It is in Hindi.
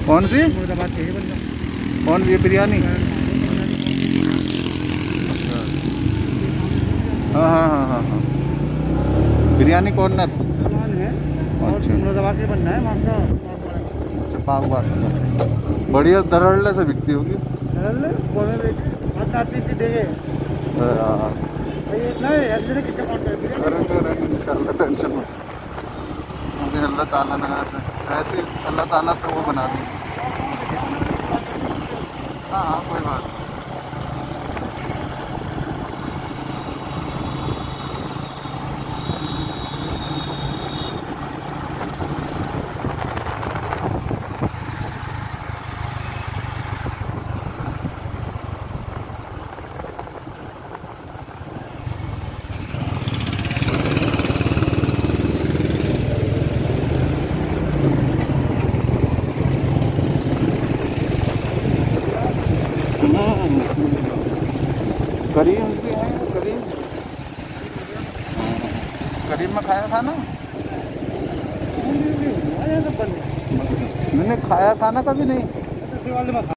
कौन सी? मुर्दाबाद के बंदा। कौन ये बिरयानी? हाँ हाँ हाँ हाँ हाँ, बिरयानी कॉर्नर है और अच्छा मुर्दाबाद के बंदा है मामला। अच्छा, पाव बात बढ़िया धड़ल्ले से बिकती होगी। टेंशन मत, मुझे अल्लाह ताला ने ऐसे अल्लाह ताला तो वो बना दी। हाँ हाँ कोई बात नहीं। करीम भी है, करीम करीम में खाया था ना? मैंने खाया था ना कभी नहीं।